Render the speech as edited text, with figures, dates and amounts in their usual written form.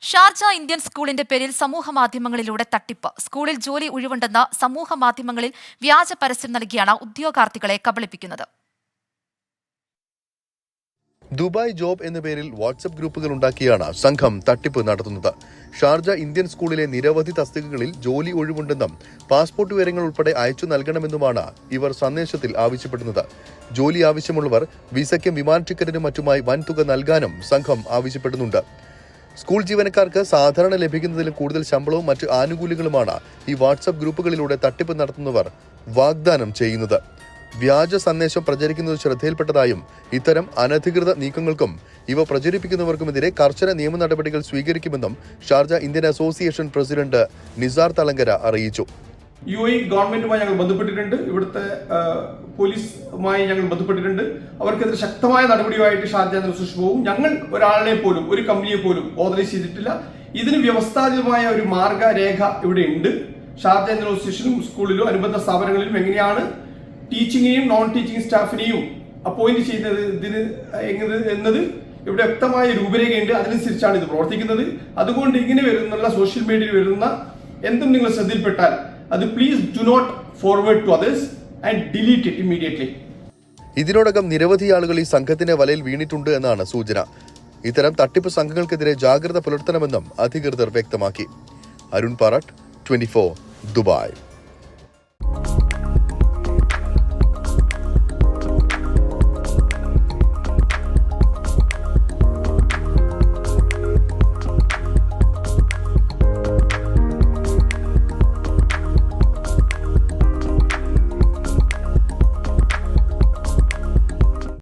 Sharjah Indian സ്കൂളിന്റെ പേരിൽ സമൂഹമാധ്യമങ്ങളിലൂടെ തട്ടിപ്പ്. സ്കൂളിൽ ജോലി ഒഴിവുണ്ടെന്ന സമൂഹമാധ്യമങ്ങളിൽ വ്യാജ പരസ്യം നൽകിയാണ് ഉദ്യോഗാർത്ഥികളെ കബളിപ്പിക്കുന്നത്. ദുബായ് ജോബ് എന്ന പേരിൽ വാട്സ്ആപ്പ് ഗ്രൂപ്പുകൾ ഉണ്ടാക്കിയാണ് സംഘം തട്ടിപ്പ് നടത്തുന്നത്. ഷാർജ ഇന്ത്യൻ സ്കൂളിലെ നിരവധി തസ്തികകളിൽ ജോലി ഒഴിവുണ്ടെന്നും പാസ്പോർട്ട് വിവരങ്ങൾ ഉൾപ്പെടെ അയച്ചു നൽകണമെന്നുമാണ് ഇവർ സന്ദേശത്തിൽ ആവശ്യപ്പെടുന്നത്. ജോലി ആവശ്യമുള്ളവർ വിസയ്ക്കും വിമാന ടിക്കറ്റിനും മറ്റുമായി വൻതുക നൽകാനും സംഘം ആവശ്യപ്പെടുന്നുണ്ട്. സ്കൂൾ ജീവനക്കാർക്ക് സാധാരണ ലഭിക്കുന്നതിലും കൂടുതൽ ശമ്പളവും മറ്റ് ആനുകൂല്യങ്ങളുമാണ് ഈ വാട്സ്ആപ്പ് ഗ്രൂപ്പുകളിലൂടെ തട്ടിപ്പ് നടത്തുന്നവർ വാഗ്ദാനം ചെയ്യുന്നത്. വ്യാജ സന്ദേശം പ്രചരിക്കുന്നത് ശ്രദ്ധയിൽപ്പെട്ടതായും ഇത്തരം അനധികൃത നീക്കങ്ങൾക്കും ഇവ പ്രചരിപ്പിക്കുന്നവർക്കുമെതിരെ കർശന നിയമ നടപടികൾ സ്വീകരിക്കുമെന്നും Sharjah Indian association president Nisar Thalangara അറിയിച്ചു. UAE ഗവൺമെന്റുമായി ഞങ്ങൾ ബന്ധപ്പെട്ടിട്ടുണ്ട്, ഇവിടുത്തെ പോലീസുമായി ഞങ്ങൾ ബന്ധപ്പെട്ടിട്ടുണ്ട്. അവർക്കെതിരെ ശക്തമായ നടപടിയുമായിട്ട് ഷാർജ അസോസിയേഷൻ പോകും. ഞങ്ങൾ ഒരാളെ പോലും ഒരു കമ്പനിയെ പോലും ഓതറൈസ് ചെയ്തിട്ടില്ല. ഇതിന് വ്യവസ്ഥാപിതമായ ഒരു മാർഗരേഖ ഇവിടെ ഉണ്ട്. ഷാർജ അസോസിയേഷനും സ്കൂളിലോ അനുബന്ധ സ്ഥാപനങ്ങളിലും എങ്ങനെയാണ് ടീച്ചിങ്ങിനെയും നോൺ ടീച്ചിങ് സ്റ്റാഫിനെയും അപ്പോയിന്റ് ചെയ്യുന്നത് എന്നത് ഇവിടെ വ്യക്തമായ രൂപരേഖയുണ്ട്. അതനുസരിച്ചാണ് ഇത് പ്രവർത്തിക്കുന്നത്. അതുകൊണ്ട് ഇങ്ങനെ വരുന്നുള്ള സോഷ്യൽ മീഡിയയിൽ വരുന്ന എന്തും നിങ്ങൾ ശ്രദ്ധയിൽപ്പെട്ടാൽ അത് please do not forward to others and delete it immediately. ഇതിനോടകം നിരവധി ആളുകൾ ഈ സംഘത്തിന്റെ വലയിൽ വീണിട്ടുണ്ട് എന്നാണ് സൂചന. ഇത്തരം തട്ടിപ്പ് സംഘങ്ങൾക്കെതിരെ ജാഗ്രത പുലർത്തണമെന്നും അധികൃതർ വ്യക്തമാക്കി. അരുൺ പാറട്ട്, 24 ദുബായ്.